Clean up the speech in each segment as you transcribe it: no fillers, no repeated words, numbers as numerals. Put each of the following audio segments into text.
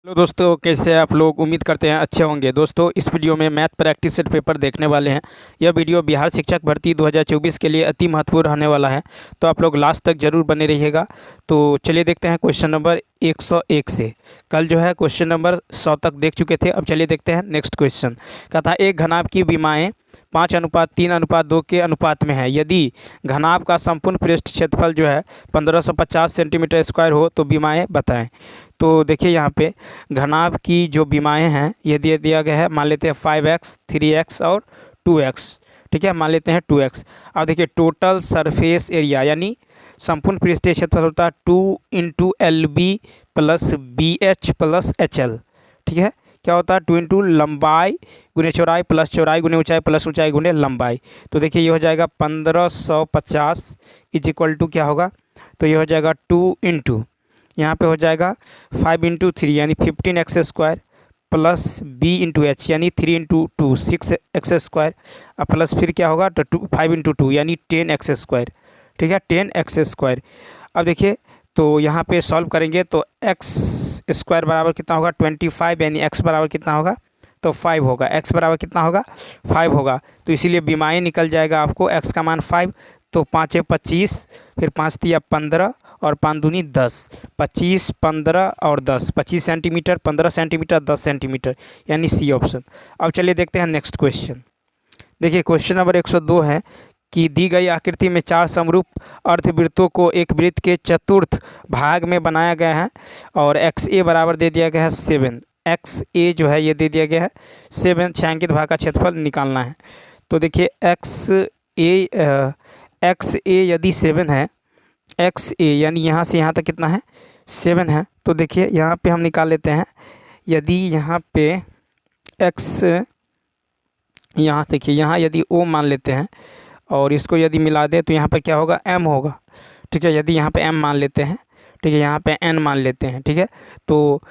Hello दोस्तों, कैसे हैं आप लोग। उम्मीद करते हैं अच्छे होंगे। दोस्तों, इस वीडियो में मैथ प्रैक्टिस सेट पेपर देखने वाले हैं। यह वीडियो बिहार शिक्षक भर्ती 2024 के लिए अति महत्वपूर्ण रहने वाला है, तो आप लोग लास्ट तक जरूर बने रहिएगा। तो चलिए देखते हैं क्वेश्चन नंबर 101 से। कल जो है क्वेश्चन नंबर 100 तक देख चुके थे। अब चलिए देखते हैं नेक्स्ट क्वेश्चन। कहा था एक घनाभ की विमाएँ 5:3:2 के अनुपात में है। यदि घनाभ का संपूर्ण पृष्ठ क्षेत्रफल जो है 1550 सेंटीमीटर स्क्वायर हो तो विमाएँ बताएं। तो देखिए यहाँ पे घनाभ की जो विमाएँ हैं ये दिया गया है। मान लेते हैं 5x, 3x और 2x। ठीक है, मान लेते हैं 2x। अब देखिए टोटल सरफेस एरिया यानी संपूर्ण पृष्ठीय क्षेत्रफल होता है 2 × LB plus BH plus HL। ठीक है, क्या होता है 2 × लंबाई गुने चौड़ाई प्लस चौड़ाई गुने ऊंचाई प्लस ऊंचाई गुने लंबाई। तो देखिए ये हो जाएगा 1550 इज इक्वल टू क्या होगा, तो ये हो जाएगा 2 × यहाँ पे हो जाएगा 5 × 3 यानी 15x² प्लस B × H यानी 3 × 2 6x²। अब प्लस फिर क्या होगा तो 5 × 2 यानी 10x²। ठीक है, 10x²। अब देखिए तो यहाँ पे सॉल्व करेंगे तो x² बराबर कितना होगा 25 यानी x बराबर कितना होगा तो 5 होगा। x बराबर कितना होगा 5 होगा। तो इसीलिए विमाएँ निकल जाएगा आपको x का मान 5। तो 5 × 25 फिर 5 × 3 = 15 और 5 दूनी 10। 25, 15 और 10, 25 सेंटीमीटर, 15 सेंटीमीटर, 10 सेंटीमीटर यानी सी ऑप्शन। अब चलिए देखते हैं नेक्स्ट क्वेश्चन। देखिए क्वेश्चन नंबर 102 है कि दी गई आकृति में 4 समरूप अर्धवृत्तों को एक वृत्त के चतुर्थ भाग में बनाया गया है और XA बराबर दे दिया गया है 7। XA जो है ये दे दिया गया है 7। छायांकित भाग का क्षेत्रफल निकालना है। तो देखिए XA यदि 7 है, XA यानी यहाँ से यहाँ तक कितना है 7 है। तो देखिए यहाँ पे हम निकाल लेते हैं। यदि यहाँ पे X यहाँ देखिए यहाँ यदि O मान लेते हैं और इसको यदि मिला दें तो यहाँ पर क्या होगा M होगा। ठीक है, यदि यहाँ पे M मान लेते हैं, ठीक है, यहाँ पे N मान लेते हैं। ठीक है, तो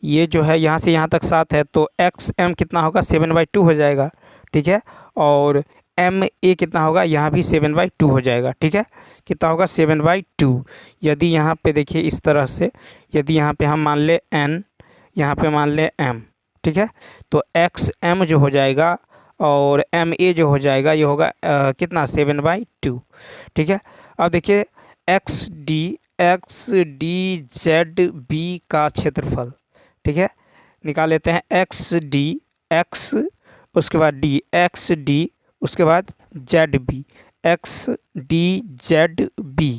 ये जो है यहाँ से यहाँ तक 7 है तो XM कितना होगा 7/2 हो जाएगा। ठीक है, और MA कितना होगा यहाँ भी 7/2 हो जाएगा। ठीक है, कितना होगा 7/2। यदि यहाँ पे देखिए इस तरह से यदि यहाँ पे हम मान ले N, यहाँ पे मान ले M। ठीक है, तो XM जो हो जाएगा और MA जो हो जाएगा ये होगा कितना 7/2। ठीक है, अब देखिए XDZB का क्षेत्रफल। ठीक है, निकाल लेते हैं XD उसके बाद D XD उसके बाद ZB XDZB।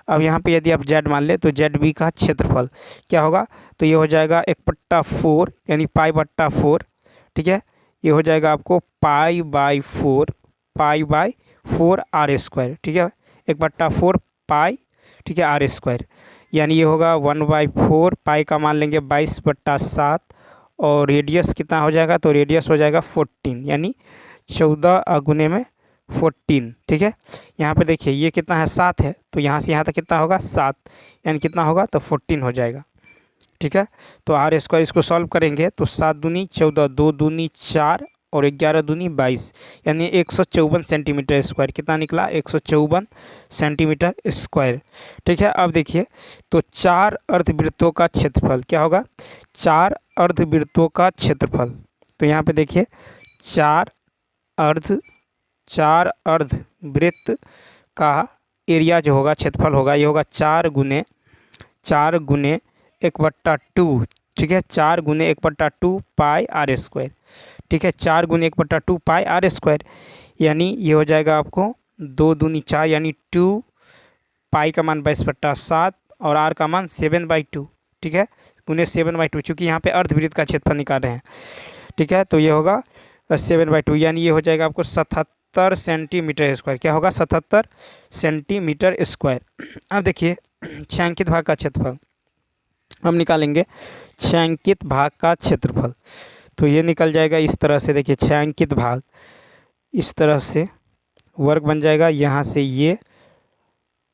अब यहाँ पे यदि आप Z मान ले तो ZB का क्षेत्रफल क्या होगा, तो ये हो जाएगा 1/4 यानी π/4। ठीक है, ये हो जाएगा आपको π/4 r²। ठीक है, 1/4 पाई, ठीक है, r² यानी ये होगा 1/4। पाई का मान लेंगे 22/7 और रेडियस कितना हो जाएगा तो रेडियस हो जाएगा 14 यानी 14 गुने में 14। ठीक है, यहाँ पे देखिए ये कितना है 7 है तो यहाँ से यहाँ तक कितना होगा 7 यानी कितना होगा तो 14 हो जाएगा। ठीक है, तो r² इसको सॉल्व करेंगे तो 7 दूनी 14, 2 दूनी 4 और 11 दूनी 22 यानी 154 सेंटीमीटर स्क्वायर। कितना निकला 154 सेंटीमीटर स्क्वायर। ठीक है, अब देखिए तो 4 अर्धवृत्तों का क्षेत्रफल क्या होगा 4 अर्धवृत्तों का क्षेत्रफल। तो यहाँ पे देखिए 4 अर्धवृत्त का एरिया जो होगा क्षेत्रफल होगा ये होगा 4 गुने 1/2। ठीक है, 4 गुने 1/2 पाई r²। ठीक है, 4 गुने 1/2 पाई r² यानी ये हो जाएगा आपको 2 दूनी 4 यानी 2। पाई का मान 22/7 और r का मान 7/2। ठीक है, गुने 7/2 चूँकि यहाँ पे अर्धवृत्त का क्षेत्रफल निकाल रहे हैं। ठीक है, तो ये होगा 7/2 यानी ये हो जाएगा आपको 77 सेंटीमीटर स्क्वायर। क्या होगा 77 सेंटीमीटर स्क्वायर। अब देखिए छायांकित भाग का क्षेत्रफल हम निकालेंगे। छायांकित भाग का क्षेत्रफल तो ये निकल जाएगा इस तरह से। देखिए छायांकित भाग इस तरह से वर्ग बन जाएगा, यहाँ से ये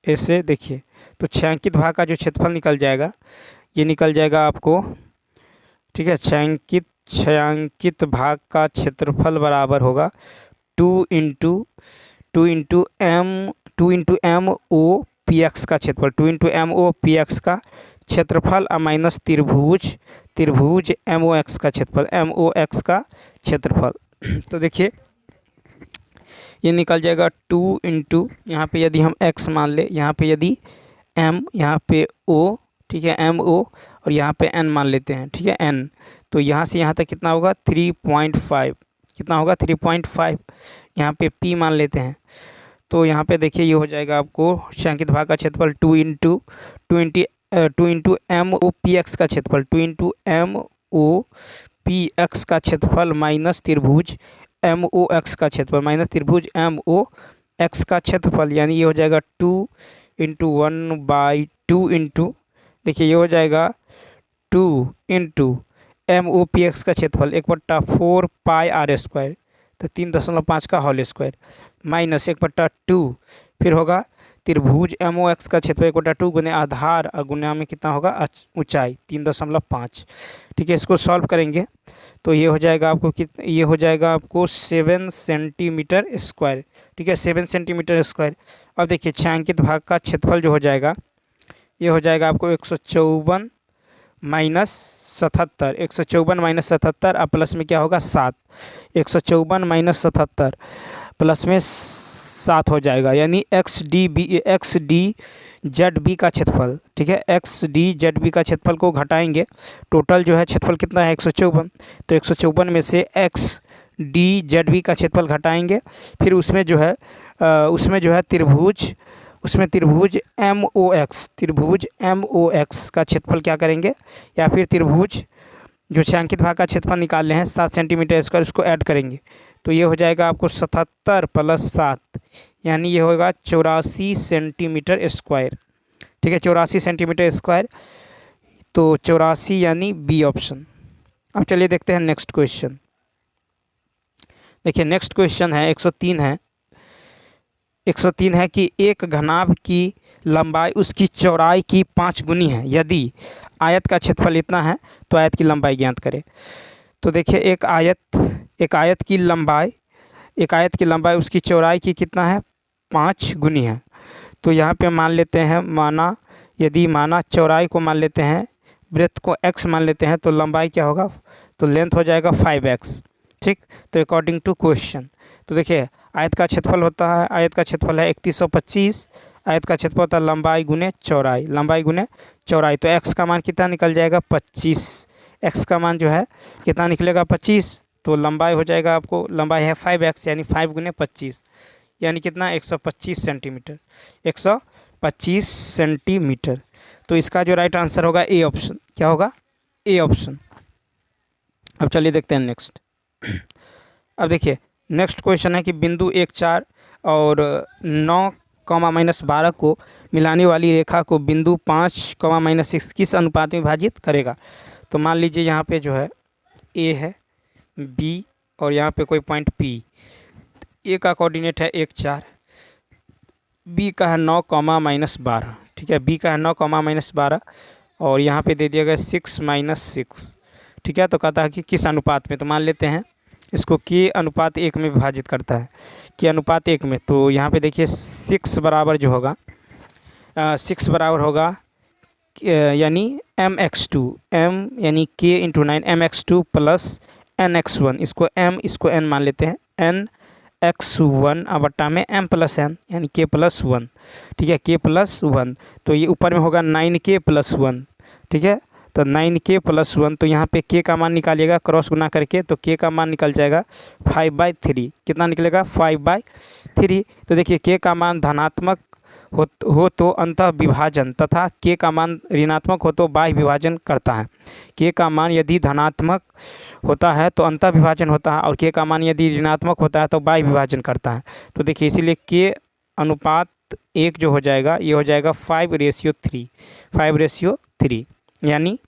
ऐसे देखिए तो छायांकित भाग का जो क्षेत्रफल निकल जाएगा ये निकल जाएगा आपको। ठीक है, छायांकित भाग का क्षेत्रफल बराबर होगा 2 × MOPX का क्षेत्रफल। 2 × MOPX का क्षेत्रफल माइनस त्रिभुज त्रिभुज MOX का क्षेत्रफल, MOX का क्षेत्रफल। तो देखिए ये निकल जाएगा 2 इंटू, यहाँ पर यदि हम x मान ले, यहाँ पे यदि m, यहाँ पे o, ठीक है, MO, और यहाँ पे n मान लेते हैं, ठीक है, n। तो यहाँ से यहाँ तक कितना होगा 3.5, कितना होगा 3.5। यहाँ पे p मान लेते हैं, तो यहाँ पे देखिए ये हो जाएगा आपको छायांकित भाग का क्षेत्रफल 2 इंटू MOPX का क्षेत्रफल, 2 इंटू MOPX का क्षेत्रफल माइनस त्रिभुज MOX का क्षेत्रफल, माइनस त्रिभुज MOX का क्षेत्रफल, यानी ये हो जाएगा 2 इंटू 1/2 इंटू, देखिए ये हो जाएगा 2 इंटू MOPX का क्षेत्रफल 1/4 पाई r², तो 3.5 का होल स्क्वायर, माइनस 1/2, फिर होगा त्रिभुज MOX का क्षेत्रफल 1/2 गुने आधार और गुना में कितना होगा ऊंचाई 3.5, ठीक है। इसको सॉल्व करेंगे तो ये हो जाएगा आपको ये हो जाएगा आपको 7 सेंटीमीटर स्क्वायर, ठीक है, 7 सेंटीमीटर स्क्वायर। अब देखिए छायांकित भाग का क्षेत्रफल जो हो जाएगा ये हो जाएगा आपको 154 माइनस 77, 154 माइनस 77 और प्लस में क्या होगा 7, 154 माइनस 77 प्लस में 7 हो जाएगा, यानी XDZB का क्षेत्रफल, ठीक है, XDZB का क्षेत्रफल को घटाएंगे, टोटल जो है क्षेत्रफल कितना है 154, तो 154 में से XDZB का क्षेत्रफल घटाएंगे, फिर उसमें जो है त्रिभुज MOX का क्षेत्रफल क्या करेंगे, या फिर त्रिभुज जो छायांकित भाग का क्षेत्रफल निकाल रहे हैं 7 सेंटीमीटर स्क्वायर, उसको ऐड करेंगे तो ये हो जाएगा आपको 77 प्लस 7, यानी ये होगा 84 सेंटीमीटर स्क्वायर, ठीक है, 84 सेंटीमीटर स्क्वायर, तो 84 यानी बी ऑप्शन। अब चलिए देखते हैं नेक्स्ट क्वेश्चन। देखिए नेक्स्ट क्वेश्चन है 103 है कि एक घनाभ की लंबाई उसकी चौड़ाई की 5 गुनी है, यदि आयत का क्षेत्रफल इतना है तो आयत की लंबाई ज्ञात करें। तो देखिए एक आयत की लंबाई उसकी चौड़ाई की कितना है 5 गुनी है, तो यहाँ पे मान लेते हैं यदि चौड़ाई को मान लेते हैं, ब्रेथ को x मान लेते हैं, तो लंबाई क्या होगा, तो लेंथ हो जाएगा 5x, ठीक। तो अकॉर्डिंग टू क्वेश्चन, तो देखिए आयत का क्षेत्रफल होता है, आयत का क्षेत्रफल है 3125, आयत का क्षेत्रफल होता है लंबाई गुने चौड़ाई, तो x का मान कितना निकल जाएगा 25, x का मान जो है कितना निकलेगा 25, तो लंबाई हो जाएगा आपको, लंबाई है 5x यानी 5 गुने 25, यानी कितना 125 सेंटीमीटर, 125 सेंटीमीटर। तो इसका जो राइट आंसर होगा ए ऑप्शन, क्या होगा ए ऑप्शन। अब चलिए देखते हैं नेक्स्ट। अब देखिए नेक्स्ट क्वेश्चन है कि बिंदु 1 4 और 9, -12 को मिलाने वाली रेखा को बिंदु 5, -6 किस अनुपात में विभाजित करेगा। तो मान लीजिए यहाँ पे जो है ए है, बी और यहाँ पे कोई पॉइंट पी, ए का कोऑर्डिनेट है 1 4, बी का है 9, -12, ठीक है, बी का है 9, -12 और यहाँ पे दे दिया गया 6 -6, ठीक है। तो कहता है कि किस अनुपात में, तो मान लेते हैं इसको के अनुपात 1 में विभाजित करता है, के अनुपात 1 में। तो यहाँ पे देखिए 6 बराबर जो होगा 6 बराबर होगा यानी mx2, m यानी k into 9 mx2 plus nx1, इसको m इसको n मान लेते हैं, nx1 बट्टा में m प्लस n यानी k प्लस 1, ठीक है, k प्लस 1। तो ये ऊपर में होगा 9k प्लस 1, ठीक है, तो 9k प्लस 1, तो यहाँ पे k का मान निकालिएगा क्रॉस गुना करके, तो k का मान निकल जाएगा 5/3, कितना निकलेगा 5/3। तो देखिए k का मान धनात्मक हो तो अंतः विभाजन तथा k का मान ऋणात्मक हो तो बाह्य विभाजन करता है। k का मान यदि धनात्मक होता है तो अंतः विभाजन होता है, और k का मान यदि ऋणात्मक होता है तो बाह्य विभाजन करता है। तो देखिए इसीलिए k अनुपात 1 जो हो जाएगा ये हो जाएगा 5:3, 5:3 यानी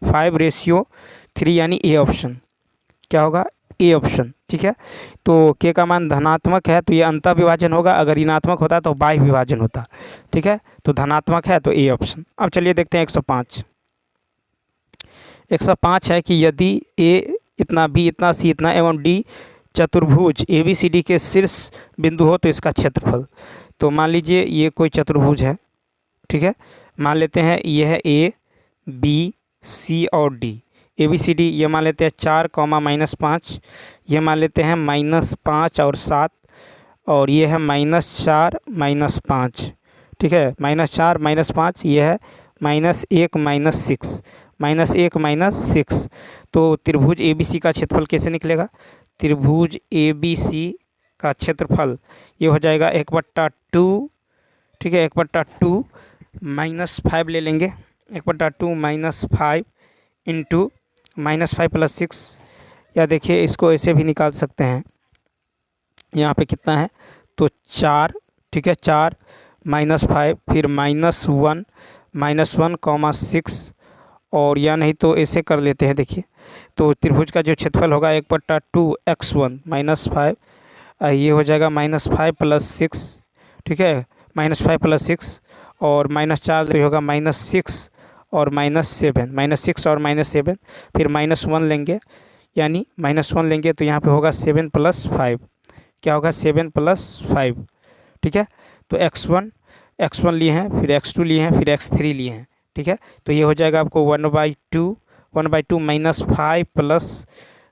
5:3 यानी ए ऑप्शन, क्या होगा ए ऑप्शन, ठीक है। तो k का मान धनात्मक है तो ये अंतः विभाजन होगा, अगर ऋणात्मक होता है तो बाह्य विभाजन होता, ठीक है। तो धनात्मक है तो ए ऑप्शन। अब चलिए देखते हैं 105 है कि यदि ए इतना, बी इतना, सी इतना एवं डी चतुर्भुज ABCD के शीर्ष बिंदु हो तो इसका क्षेत्रफल। तो मान लीजिए ये कोई चतुर्भुज है, ठीक है, मान लेते हैं ये है ए, बी, सी और डी। ABCD ये मान लेते हैं 4, -5, ये मान लेते हैं -5 और 7, और ये है -4 -5, ठीक है। -4 -5 ये है -1 -6, -1 -6। तो त्रिभुज ABC का क्षेत्रफल कैसे निकलेगा? त्रिभुज ABC का क्षेत्रफल ये हो जाएगा 1/2, ठीक है, 1/2 -5 ले लेंगे, 1/2 -5 इंटू -5 + 6, या देखिए इसको ऐसे भी निकाल सकते हैं। यहाँ पे कितना है तो 4, ठीक है, 4 -5 फिर -1 -1, 6, और या नहीं तो ऐसे कर लेते हैं। देखिए तो त्रिभुज का जो क्षेत्रफल होगा 1/2 x1 -5, ये हो जाएगा -5 + 6, ठीक है, -5 + 6, और -4 तो होगा -6 और -7, -6 और -7, फिर -1 लेंगे, यानी -1 लेंगे तो यहाँ पे होगा 7 + 5, क्या होगा 7 + 5, ठीक है। तो x1 लिए हैं, फिर x2 लिए हैं, फिर x3 लिए हैं, ठीक है। तो ये हो जाएगा आपको 1/2 -5 +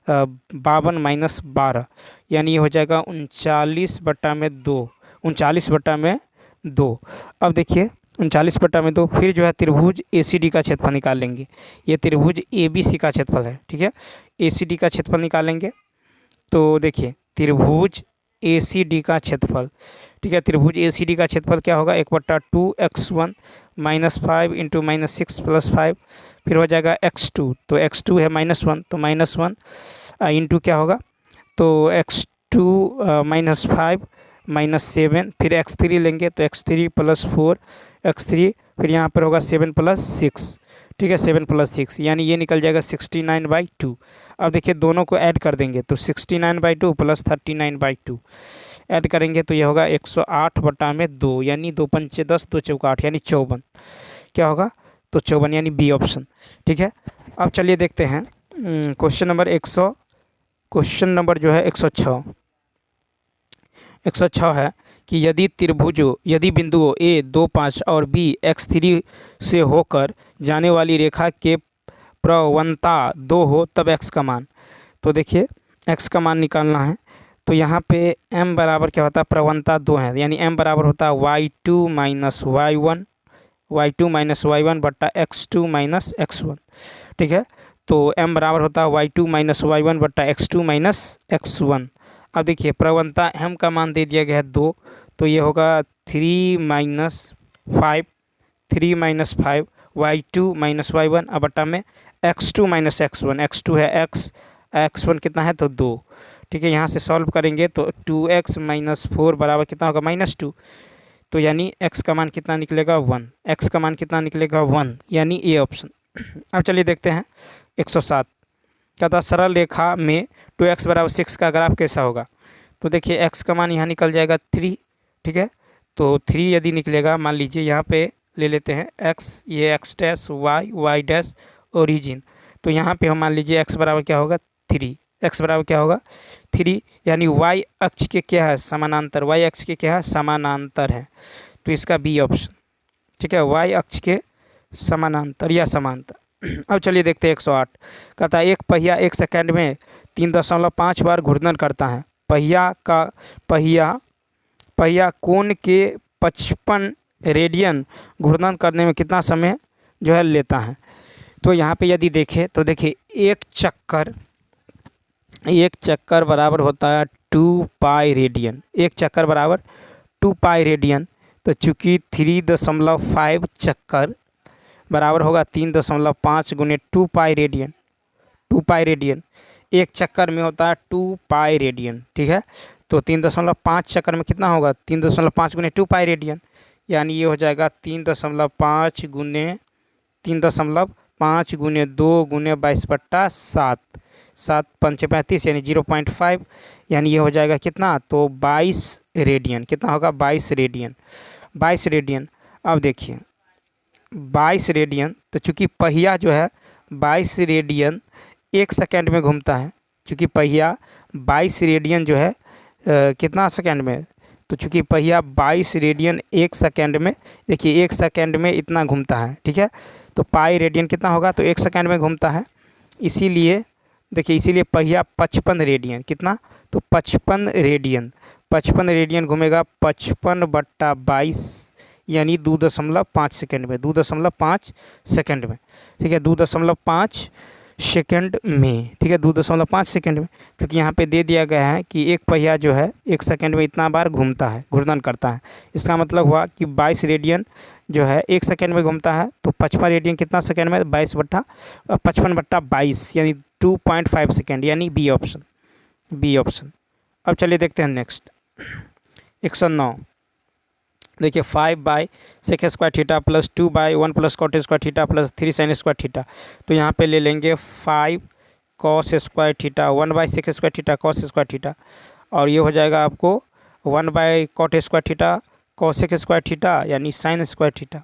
52 -12, यानी ये हो जाएगा 39/2, 39/2। अब देखिए 39/2, फिर जो है त्रिभुज ACD का क्षेत्रफल निकाल लेंगे। ये त्रिभुज ABC का क्षेत्रफल है, ठीक है। ACD का क्षेत्रफल निकालेंगे तो देखिए त्रिभुज ACD का क्षेत्रफल, ठीक है, त्रिभुज ACD का क्षेत्रफल क्या होगा 1/2 x1 -5 इंटू -6 + 5, फिर हो जाएगा x2, तो x2 है -1, तो -1 इंटू क्या होगा तो x2 -5 -7, फिर x3 लेंगे तो x3 + 4 x3, फिर यहाँ पर होगा 7 + 6, ठीक है, 7 + 6, यानी ये निकल जाएगा 69/2। अब देखिए दोनों को ऐड कर देंगे तो 69/2 + 39/2 ऐड करेंगे तो ये होगा 108/2, यानी 2 पंचे 10, 2 चौका 8, यानी 54, क्या होगा तो 54, यानी बी ऑप्शन, ठीक है। अब चलिए देखते हैं क्वेश्चन नंबर जो है 106 है कि यदि बिंदुओं A 2 5 और B x3 से होकर जाने वाली रेखा के प्रवणता 2 हो तब x का मान। तो देखिए x का मान निकालना है, तो यहाँ पे m बराबर क्या होता है, प्रवणता 2 है, यानी m बराबर होता है y2 - y1 बट्टा x2 - x1, ठीक है। तो m बराबर होता है y2 - y1 बट्टा x2 - x1। अब देखिए प्रवणता m का मान दे दिया गया है 2, तो ये होगा 3 - 5 y2 - y1 अब बट्टा में x2 - x1, x2 है x1 कितना है तो 2, ठीक है। यहाँ से सॉल्व करेंगे तो 2x - 4 बराबर कितना होगा -2, तो यानी x का मान कितना निकलेगा 1, x का मान कितना निकलेगा 1, यानी ए ऑप्शन। अब चलिए देखते हैं 107, क्या था सरल रेखा में 2x = 6 का ग्राफ कैसा होगा। तो देखिए x का मान यहाँ निकल जाएगा 3, ठीक है। तो 3 यदि निकलेगा, मान लीजिए यहाँ पे ले लेते हैं x, ये x dash y dash origin, तो यहाँ पे हम मान लीजिए x बराबर क्या होगा 3, x बराबर क्या होगा 3, यानी y अक्ष के क्या है समानांतर, y अक्ष के क्या है समानांतर है, तो इसका बी ऑप्शन, ठीक है, y अक्ष के समानांतर या समांतर। अब चलिए देखते हैं 108, कहता है एक पहिया 1 सेकंड में 3.5 बार घूर्णन करता है। पहिया कोण के 55 रेडियन घूर्णन करने में कितना समय जो है लेता है। तो यहाँ पे यदि देखें तो देखिए एक चक्कर बराबर होता है 2 पाई रेडियन, एक चक्कर बराबर 2 पाई रेडियन। तो चूँकि 3.5 चक्कर बराबर होगा 3.5 × 2 पाई रेडियन, 2 पाई रेडियन एक चक्कर में होता है 2 पाई रेडियन, ठीक है। तो 3.5 चक्कर में कितना होगा 3.5 × 2 पाई रेडियन, यानी ये हो जाएगा 3.5 × 2 × 22/7, 7 पंचे 35, यानी 0.5, यानी ये हो जाएगा कितना तो 22 रेडियन, कितना होगा 22 रेडियन। अब देखिए 22 रेडियन, तो चूँकि पहिया जो है 22 रेडियन 1 सेकेंड में घूमता है, चूँकि पहिया 22 रेडियन जो है कितना सेकेंड में, तो चूँकि पहिया 22 रेडियन 1 सेकेंड में, देखिए 1 सेकेंड में इतना घूमता है, ठीक है। तो पाई रेडियन कितना होगा तो 1 सेकेंड में घूमता है, इसीलिए देखिए, इसीलिए पहिया 55 रेडियन, कितना, तो 55 रेडियन, 55 रेडियन घूमेगा 55/22 यानी 2.5 सेकेंड में, 2.5 सेकेंड में। ठीक है, 2.5 सेकेंड में, ठीक है, 2.5 सेकेंड में, क्योंकि यहाँ पे दे दिया गया है कि एक पहिया जो है 1 सेकेंड में इतना बार घूमता है, घूर्णन करता है। इसका मतलब हुआ कि 22 रेडियन जो है 1 सेकेंड में घूमता है, तो 55 रेडियन कितना सेकेंड में, 55/22 यानी 2.5 सेकेंड, यानी बी ऑप्शन, बी ऑप्शन। अब चलिए देखते हैं नेक्स्ट 109। देखिए 5/sec² theta plus 2/1 + cot² theta plus 3sin² theta. तो यहाँ पे ले लेंगे 5 cos² theta, 1/sec² theta cos² theta, और ये हो जाएगा आपको 1/cot² थीटा cos² थीटा यानी sin² थीटा।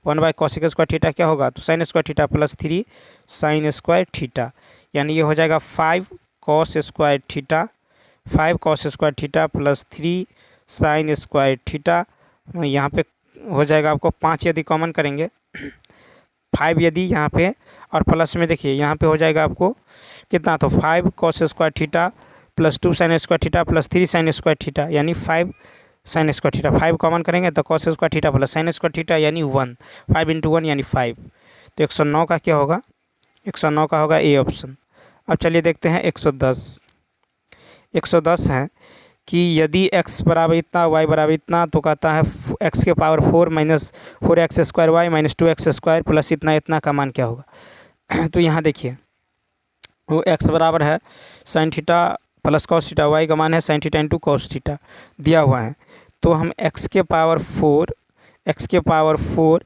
1/cos² थीटा क्या होगा, तो sin² theta plus 3 sin² theta, यानी ये हो जाएगा 5 cos² theta, 5 cos² theta plus 3 sin² theta. यहाँ पे हो जाएगा आपको 5 यदि कॉमन करेंगे, 5 यदि यहाँ पे, और प्लस में देखिए यहाँ पे हो जाएगा आपको कितना, तो 5 cos² theta plus 2 sin² theta plus 3 sin² theta यानी 5 sin² थीटा। 5 कॉमन करेंगे तो cos² theta plus sin² theta यानी 1, 5 × 1 यानी 5। तो 109 का क्या होगा, 109 का होगा ए ऑप्शन। अब चलिए देखते हैं 110। 110 है कि यदि x बराबर इतना, y बराबर इतना, तो कहता है x के power 4 minus 4x² y minus 2x² plus इतना इतना का मान क्या होगा। तो यहाँ देखिए वो x बराबर है sin theta plus cos theta, y का मान है sin theta into cos theta दिया हुआ है। तो हम x के power 4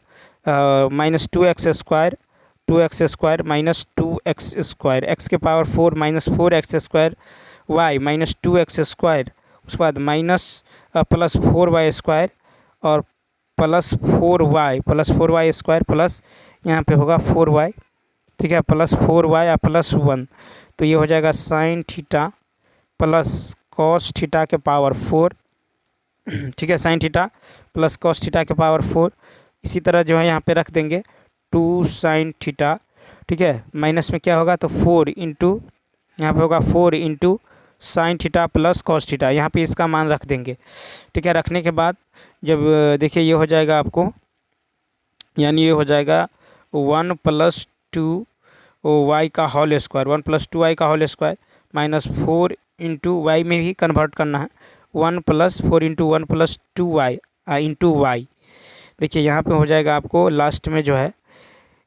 minus 2x² minus 2x², x के power 4 minus 4x² y minus 2x², उसके बाद माइनस प्लस 4y² और प्लस 4y² प्लस यहाँ पे होगा 4y, ठीक है, प्लस 4y और प्लस 1। तो ये हो जाएगा sin theta plus cos theta के पावर 4, ठीक है, sin theta plus cos theta के पावर 4। इसी तरह जो है यहाँ पे रख देंगे 2 sin थीटा, ठीक है, माइनस में क्या होगा, तो 4 इंटू, यहाँ पे होगा 4 into sin theta plus cos theta, यहाँ पे इसका मान रख देंगे। ठीक है, रखने के बाद जब देखिए ये हो जाएगा आपको, यानी ये हो जाएगा 1 + 2y का होल स्क्वायर, 1 + 2y का whole square minus 4 into Y में भी कन्वर्ट करना है, 1 + 4 इंटू 1 + 2y इंटू वाई। देखिए यहाँ पे हो जाएगा आपको लास्ट में जो है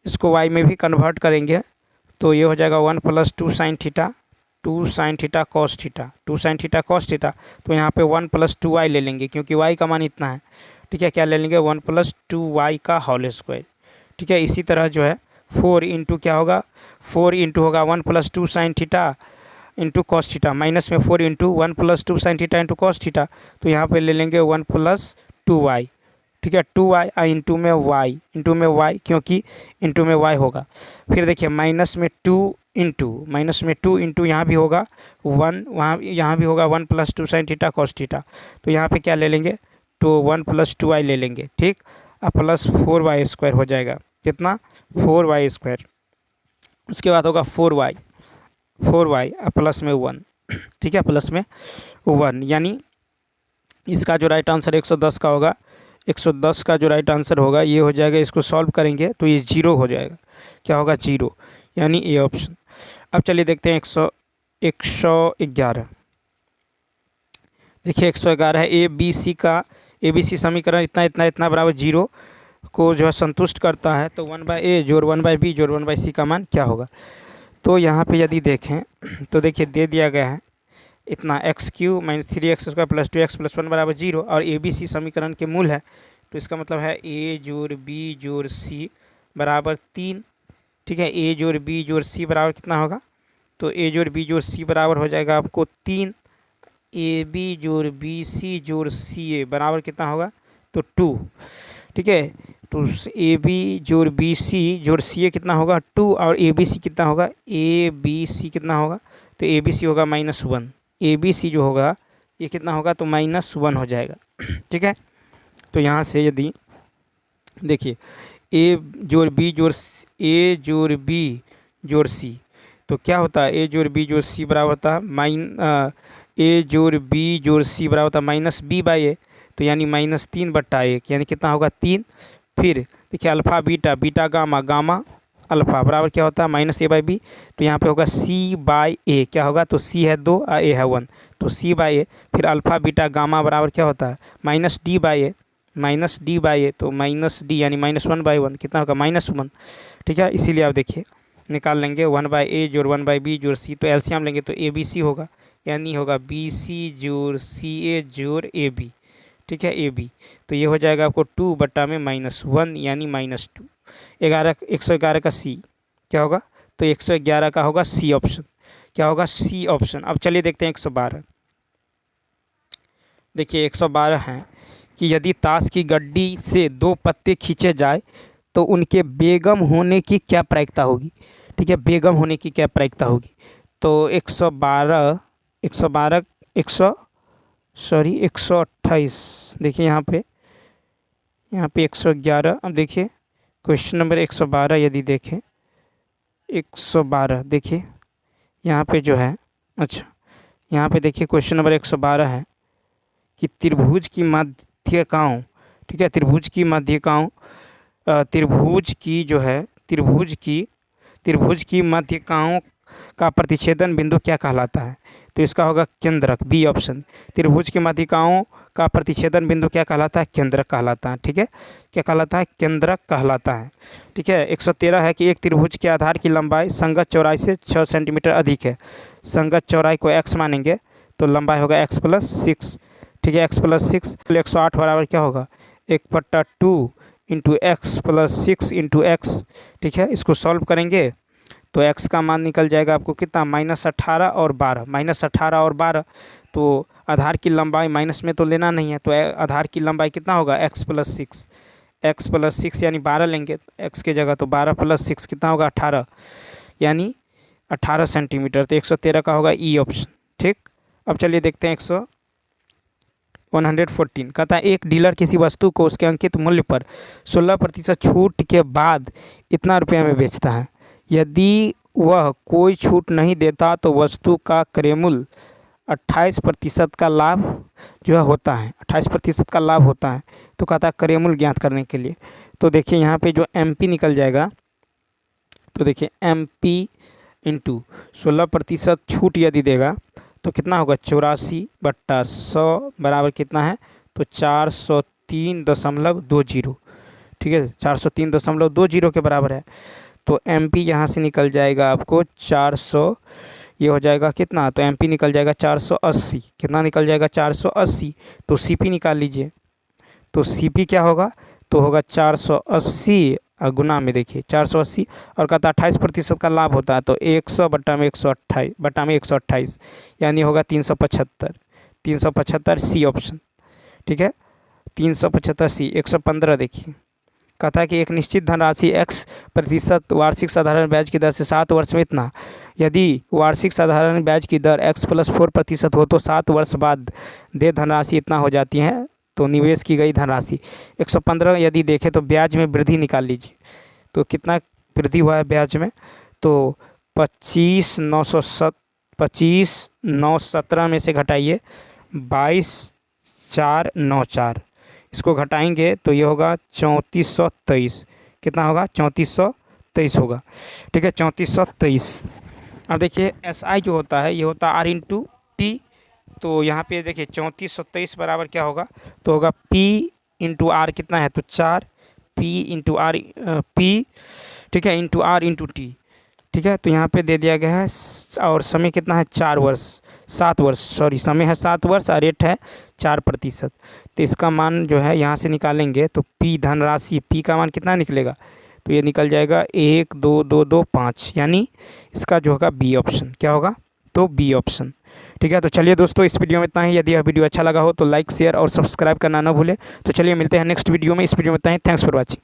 इसको y में भी कन्वर्ट करेंगे, तो ये हो जाएगा 1 + 2 sin theta, 2 sin theta cos theta, 2 sin theta cos theta. तो यहाँ पे 1 + 2y ले लेंगे क्योंकि y का मान इतना है, ठीक है, क्या ले लेंगे, 1 + 2y का होल स्क्वायर। ठीक है, इसी तरह जो है 4 इंटू क्या होगा, 4 इंटू होगा 1 + 2 sin theta into cos theta, minus में 4 into 1 + 2 sin theta into cos theta. तो यहाँ पे ले लेंगे 1 + 2y, ठीक है, 2y इंटू में y क्योंकि इंटू में y होगा। फिर देखिए माइनस में 2 इंटू यहाँ भी होगा 1, वहाँ यहाँ भी होगा 1 + 2 sin थीटा cos थीटा। तो यहाँ पे क्या ले लेंगे, तो 1 + 2y ले लेंगे, ठीक, अब प्लस 4y² हो जाएगा, कितना, 4y²। उसके बाद होगा 4y प्लस में 1, ठीक है, प्लस में 1, यानी इसका जो राइट आंसर 110 का होगा, 110 का जो राइट आंसर होगा ये हो जाएगा, इसको सॉल्व करेंगे तो ये 0 हो जाएगा, क्या होगा, 0, यानी ए ऑप्शन। अब चलिए देखते हैं 111। देखिए 111 है, ए बी सी समीकरण इतना बराबर 0 को जो है संतुष्ट करता है, तो 1/a जोड़ 1/b जोड़ 1/c का मान क्या होगा। तो यहाँ पे यदि देखें तो देखिए दे दिया गया है इतना x³ - 3x² + 2x + 1 = 0 और ए बी सी समीकरण के मूल है, तो इसका मतलब है a जोड़ b जोड़ c बराबर 3, ठीक है, a जोड़ b जोड़ c बराबर कितना होगा, तो a जोड़ b जोड़ c बराबर हो जाएगा आपको 3, ab जोड़ bc जोड़ ca बराबर कितना होगा, तो 2, ठीक है, तो ab जोड़ bc जोड़ ca कितना होगा, 2, और abc कितना होगा, abc कितना होगा, तो abc होगा -1, abc जो होगा ये कितना होगा, तो -1 हो जाएगा। ठीक है, तो यहाँ से यदि देखिए a जोड़ b जोड़ c तो क्या होता है ए जोड़ बी जोड़ सी बराबर होता है ए जोड़ बी जोड़ सी बराबर होता है माइनस बी बाई ए, तो यानी -3/1 यानी कितना होगा 3। फिर देखिए alpha beta beta gamma gamma alpha बराबर क्या होता है -a/b, तो यहाँ पे होगा c/a, क्या होगा तो c है 2 और a है 1, तो c/a। फिर अल्फ़ा बीटा गामा बराबर क्या होता है -d/a, तो -d यानी -1/1 कितना होगा -1। ठीक है, इसीलिए आप देखिए निकाल लेंगे 1/a जोड़ 1/b जोड़ c, तो एलसीएम लेंगे तो ABC होगा, यानी होगा BC जोड़ CA जोड़ AB। ठीक है AB, तो ये हो जाएगा आपको 2/-1 यानी -2। 111 का C क्या होगा, तो 111 का होगा C ऑप्शन, क्या होगा C ऑप्शन। अब चलिए देखते हैं 112। देखिए 112 है कि यदि ताश की गड्डी से 2 पत्ते खींचे जाए तो उनके बेगम होने की क्या प्रायिकता होगी। ठीक है, बेगम होने की क्या प्रायिकता होगी। तो 128, देखिए यहाँ पे 111। अब देखिए क्वेश्चन नंबर 112 यदि देखें 112, देखिए यहाँ पे जो है, अच्छा यहाँ पे देखिए क्वेश्चन नंबर 112 है कि त्रिभुज की माध्यिकाओं, ठीक है, त्रिभुज की माध्यिकाओं का प्रतिच्छेदन बिंदु क्या कहलाता है। तो इसका होगा केंद्रक, बी ऑप्शन। त्रिभुज की माध्यिकाओं का प्रतिच्छेदन बिंदु क्या कहलाता है, केंद्रक कहलाता है। ठीक है, क्या कहलाता है, केंद्रक कहलाता है। ठीक है, 113 है कि एक त्रिभुज के आधार की लंबाई संगत चौड़ाई से 6 सेंटीमीटर अधिक है। संगत चौड़ाई को x मानेंगे तो लंबाई होगा x+6। ठीक है, x+6, 108 बराबर क्या होगा 1/2 इंटू x+6 इंटू x। ठीक है, इसको सॉल्व करेंगे तो x का मान निकल जाएगा आपको कितना -18 और 12, -18 और 12। तो आधार की लंबाई माइनस में तो लेना नहीं है, तो आधार की लंबाई कितना होगा x+6 यानी 12 लेंगे x के जगह, तो 12 + 6 कितना होगा 18, यानी 18 सेंटीमीटर। तो 113 का होगा ई ऑप्शन। ठीक, अब चलिए देखते हैं 114। कहता है एक डीलर किसी वस्तु को उसके अंकित मूल्य पर 16% छूट के बाद इतना रुपये में बेचता है। यदि वह कोई छूट नहीं देता तो वस्तु का क्रय मूल्य 28% का लाभ जो है होता है, 28% का लाभ होता है। तो कहता है क्रय मूल्य ज्ञात करने के लिए। तो देखिए यहाँ पे जो MP निकल जाएगा, तो देखिए MP इंटू 16% छूट यदि देगा तो कितना होगा 84/100 बराबर कितना है, तो 403.20। ठीक है, 403.20 के बराबर है। तो MP यहाँ से निकल जाएगा आपको 400, ये हो जाएगा कितना, तो MP निकल जाएगा 480। कितना निकल जाएगा 480। तो CP निकाल लीजिए, तो CP क्या होगा, तो होगा 480 और गुना में देखिए 480, और कहता 28% का लाभ होता है, तो 100/128 यानी होगा 375 C ऑप्शन। ठीक है, 375 C। 115 देखिए, कहता है कि एक निश्चित धनराशि x% वार्षिक साधारण ब्याज की दर से 7 वर्ष में इतना, यदि वार्षिक साधारण ब्याज की दर x+4% हो तो 7 वर्ष बाद दे धनराशि इतना हो जाती है, तो निवेश की गई धनराशि। 115 यदि देखें तो ब्याज में वृद्धि निकाल लीजिए, तो कितना वृद्धि हुआ है ब्याज में, तो 25,917 में से घटाइए 22,494, इसको घटाएंगे तो ये होगा 3423। कितना होगा 3423 होगा। ठीक है, 3423। अब देखिए SI जो होता है ये होता है R/T। तो यहाँ पे देखिए 3423 बराबर क्या होगा, तो होगा P × R कितना है, तो 4 P × R P, ठीक है, × R × T। ठीक है, तो यहाँ पे दे दिया गया है, और समय कितना है 7 वर्ष, समय है 7 वर्ष और रेट है 4%। तो इसका मान जो है यहाँ से निकालेंगे तो P धनराशि, P का मान कितना निकलेगा, तो ये निकल जाएगा 12225, यानी इसका जो होगा B ऑप्शन। क्या होगा, तो B ऑप्शन। ठीक है, तो चलिए दोस्तों इस वीडियो में इतना ही। यदि यह वीडियो अच्छा लगा हो तो लाइक शेयर और सब्सक्राइब करना ना भूलें। तो चलिए मिलते हैं नेक्स्ट वीडियो में। इस वीडियो में इतना ही। Thanks for watching.